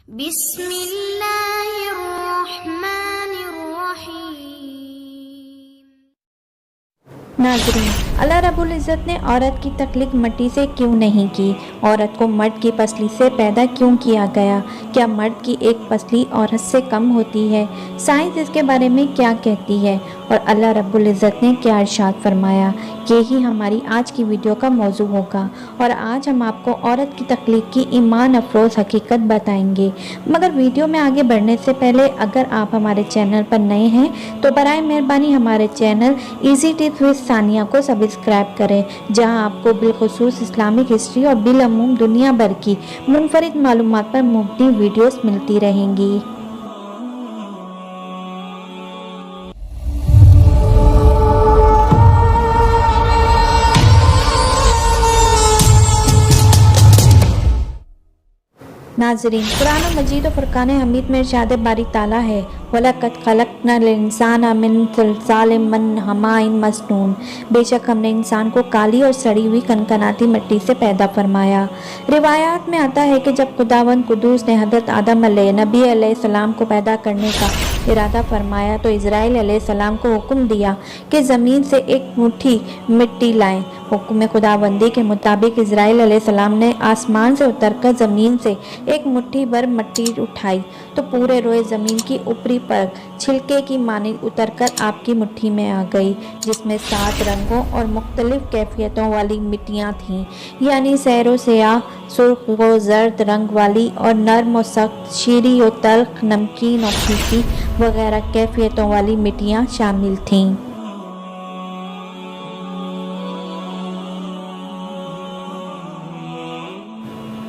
بسم اللہ الرحمن الرحیم۔ ناظرین، اللہ رب العزت نے عورت کی تخلیق مٹی سے کیوں نہیں کی؟ عورت کو مرد کی پسلی سے پیدا کیوں کیا گیا؟ کیا مرد کی ایک پسلی عورت سے کم ہوتی ہے؟ سائنس اس کے بارے میں کیا کہتی ہے؟ اور اللہ رب العزت نے کیا ارشاد فرمایا؟ یہی ہماری آج کی ویڈیو کا موضوع ہوگا، اور آج ہم آپ کو عورت کی تخلیق کی ایمان افروز حقیقت بتائیں گے۔ مگر ویڈیو میں آگے بڑھنے سے پہلے اگر آپ ہمارے چینل پر نئے ہیں تو برائے مہربانی ہمارے چینل ایزی ٹپس وتھ ثانیہ کو سبسکرائب کریں، جہاں آپ کو بالخصوص اسلامک ہسٹری اور بالعموم دنیا بھر کی منفرد معلومات پر مبنی ویڈیوز ملتی رہیں گی۔ ناظرین، قرآن مجید و فرقان حمید میں ارشاد باری تعالیٰ ہے، وَلَقَدْ خَلَقْنَا الْإِنسَانَ مِنْ صَلْصَالٍ مِّنْ حَمَإٍ مَسْنُونٍ، بے شک ہم نے انسان کو کالی اور سڑی ہوئی کنکناتی مٹی سے پیدا فرمایا۔ روایات میں آتا ہے کہ جب خداوند قدوس نے حضرت آدم نبی علیہ السلام کو پیدا کرنے کا ارادہ فرمایا تو اسرائیل علیہ السلام کو حکم دیا کہ زمین سے ایک مٹھی مٹی لائیں۔ حکم خداوندی کے مطابق اسرائیل علیہ السلام نے آسمان سے اتر کر زمین سے ایک مٹھی بھر مٹی اٹھائی تو پورے روئے زمین کی اوپری پر چھلکے کی مانند اتر کر آپ کی مٹھی میں آ گئی، جس میں 7 رنگوں اور مختلف کیفیتوں والی مٹیاں تھیں، یعنی سیر و سیاہ، سرخ و زرد رنگ والی، اور نرم و سخت، شیریں و تلخ، نمکین اور پھیکی وغیرہ کیفیتوں والی مٹیاں شامل تھیں۔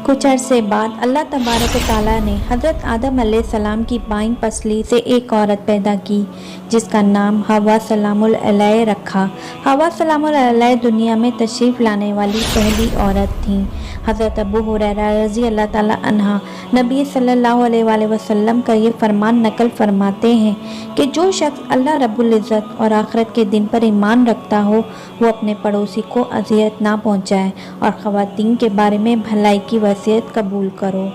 کچھ عرصے بعد اللہ تبارک و تعالیٰ نے حضرت آدم علیہ السلام کی بائیں پسلی سے ایک عورت پیدا کی، جس کا نام حوا سلام اللہ علیہ رکھا۔ حوا سلام اللہ علیہ دنیا میں تشریف لانے والی پہلی عورت تھیں۔ حضرت ابو ہریرہ رضی اللہ تعالیٰ عنہ نبی صلی اللہ علیہ وآلہ وسلم کا یہ فرمان نقل فرماتے ہیں کہ جو شخص اللہ رب العزت اور آخرت کے دن پر ایمان رکھتا ہو وہ اپنے پڑوسی کو اذیت نہ پہنچائے، اور خواتین کے بارے میں بھلائی کی وصیت قبول کرو۔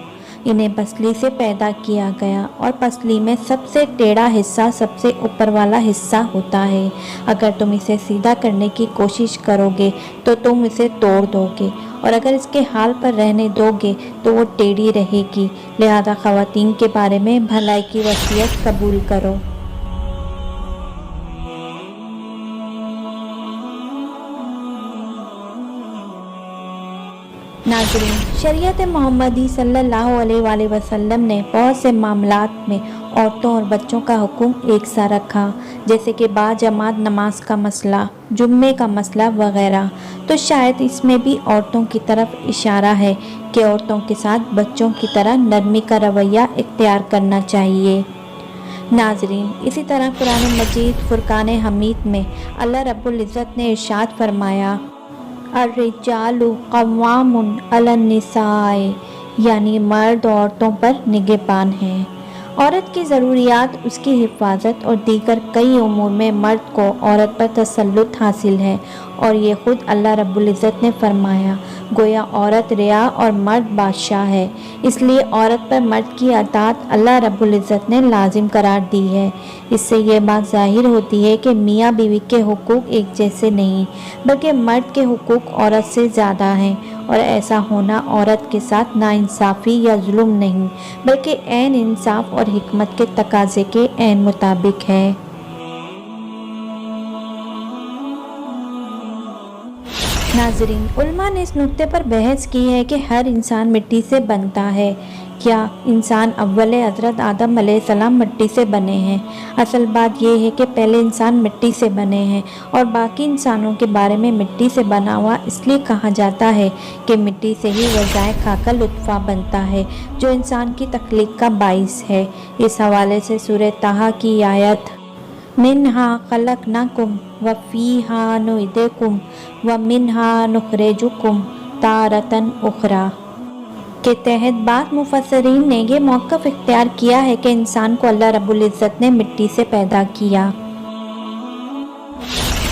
انہیں پسلی سے پیدا کیا گیا، اور پسلی میں سب سے ٹیڑھا حصہ سب سے اوپر والا حصہ ہوتا ہے۔ اگر تم اسے سیدھا کرنے کی کوشش کرو گے تو تم اسے توڑ دو گے، اور اگر اس کے حال پر رہنے دو گے تو وہ ٹیڑھی رہے گی۔ لہذا خواتین کے بارے میں بھلائی کی وصیت قبول کرو۔ ناظرین، شریعت محمدی صلی اللہ علیہ وآلہ وسلم نے بہت سے معاملات میں عورتوں اور بچوں کا حکم ایک سا رکھا، جیسے کہ باجماعت نماز کا مسئلہ، جمعے کا مسئلہ وغیرہ۔ تو شاید اس میں بھی عورتوں کی طرف اشارہ ہے کہ عورتوں کے ساتھ بچوں کی طرح نرمی کا رویہ اختیار کرنا چاہیے۔ ناظرین، اسی طرح قرآن مجید فرقان حمید میں اللہ رب العزت نے ارشاد فرمایا، الرجال قوام علی النساء، یعنی مرد عورتوں پر نگہبان ہیں۔ عورت کی ضروریات، اس کی حفاظت اور دیگر کئی امور میں مرد کو عورت پر تسلط حاصل ہے، اور یہ خود اللہ رب العزت نے فرمایا، گویا عورت رعا اور مرد بادشاہ ہے۔ اس لیے عورت پر مرد کی اطاعت اللہ رب العزت نے لازم قرار دی ہے۔ اس سے یہ بات ظاہر ہوتی ہے کہ میاں بیوی کے حقوق ایک جیسے نہیں، بلکہ مرد کے حقوق عورت سے زیادہ ہیں، اور ایسا ہونا عورت کے ساتھ ناانصافی یا ظلم نہیں، بلکہ عین انصاف اور حکمت کے تقاضے کے عین مطابق ہے۔ ناظرین، علماء نے اس نقطے پر بحث کی ہے کہ ہر انسان مٹی سے بنتا ہے۔ کیا انسان اول حضرت آدم علیہ السلام مٹی سے بنے ہیں؟ اصل بات یہ ہے کہ پہلے انسان مٹی سے بنے ہیں، اور باقی انسانوں کے بارے میں مٹی سے بنا ہوا اس لیے کہا جاتا ہے کہ مٹی سے ہی غذائے کھا کر نطفہ بنتا ہے، جو انسان کی تخلیق کا باعث ہے۔ اس حوالے سے سورہ طٰہٰ کی آیت منہا خلقناکم وفیہا نعیدکم ومنہا نخرجکم تارۃ اخری کے تحت بعض مفسرین نے یہ موقف اختیار کیا ہے کہ انسان کو اللہ رب العزت نے مٹی سے پیدا کیا۔